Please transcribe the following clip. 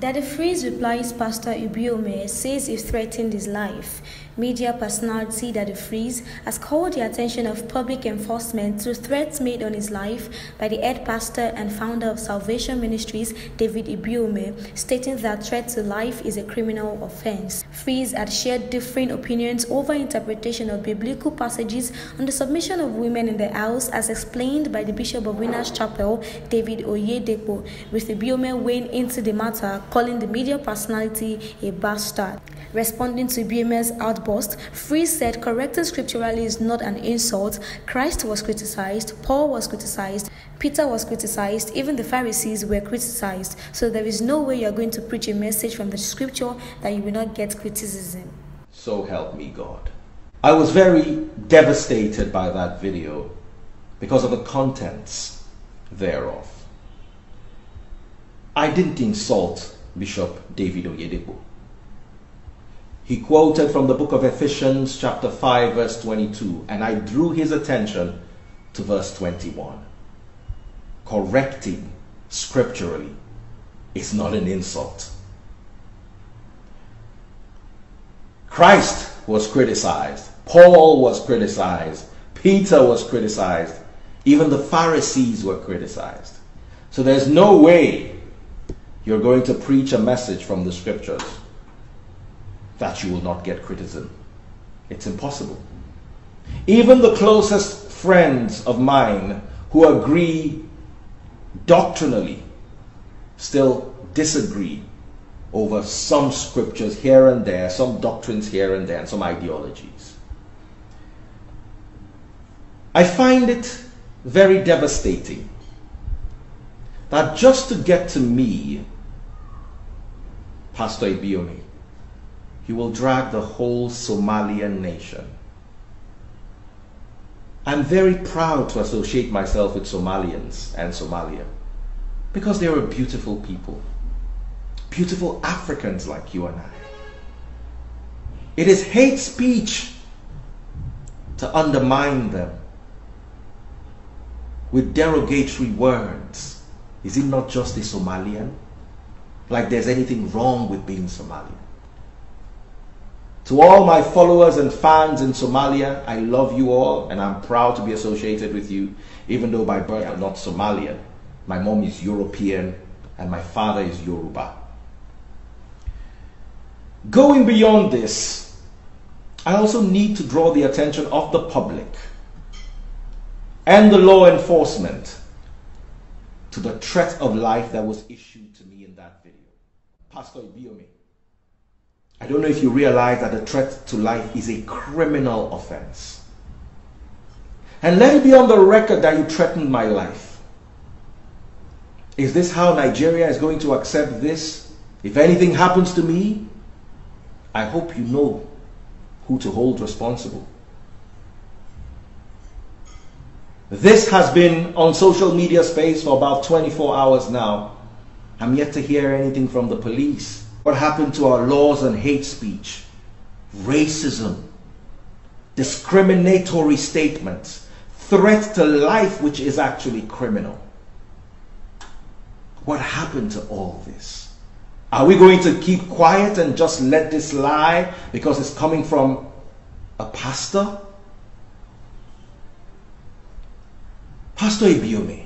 That the phrase replies Pastor Ibiyeomie says it threatened his life. Media personality Daddy Freeze has called the attention of public enforcement to threats made on his life by the head pastor and founder of Salvation Ministries, David Ibiyeomie, stating that threat to life is a criminal offense. Freeze had shared differing opinions over interpretation of biblical passages on the submission of women in the house as explained by the Bishop of Winners Chapel, David Oyedepo, with Ibiyeomie weighing into the matter, calling the media personality a bastard. Responding to Ibiyeomie's outburst, Freeze said correcting scripturally is not an insult. Christ was criticized, Paul was criticized, Peter was criticized, even the Pharisees were criticized. So there is no way you are going to preach a message from the scripture that you will not get criticism. So help me God. I was very devastated by that video because of the contents thereof. I didn't insult Bishop David Oyedepo. He quoted from the book of Ephesians chapter 5 verse 22, and I drew his attention to verse 21. Correcting scripturally is not an insult. Christ was criticized, Paul was criticized, Peter was criticized, even the Pharisees were criticized. So there's no way you're going to preach a message from the scriptures that you will not get criticism. It's impossible. Even the closest friends of mine who agree doctrinally still disagree over some scriptures here and there, some doctrines here and there, and some ideologies. I find it very devastating that just to get to me, Pastor Ibiyeomie, he will drag the whole Somalian nation. I'm very proud to associate myself with Somalians and Somalia because they are a beautiful people, beautiful Africans like you and I. It is hate speech to undermine them with derogatory words. Is it not just a Somalian? Like there's anything wrong with being Somalian. To all my followers and fans in Somalia, I love you all and I'm proud to be associated with you, even though by birth I'm not Somalian. My mom is European and my father is Yoruba. Going beyond this, I also need to draw the attention of the public and the law enforcement to the threat of life that was issued to me in that video. Pastor Ibiyeomie, I don't know if you realize that the threat to life is a criminal offense. And let it be on the record that you threatened my life. Is this how Nigeria is going to accept this? If anything happens to me, I hope you know who to hold responsible. This has been on social media space for about 24 hours now. I'm yet to hear anything from the police. What happened to our laws on hate speech, racism, discriminatory statements, threat to life, which is actually criminal? What happened to all this? Are we going to keep quiet and just let this lie because it's coming from a pastor? Pastor Ibiyeomie,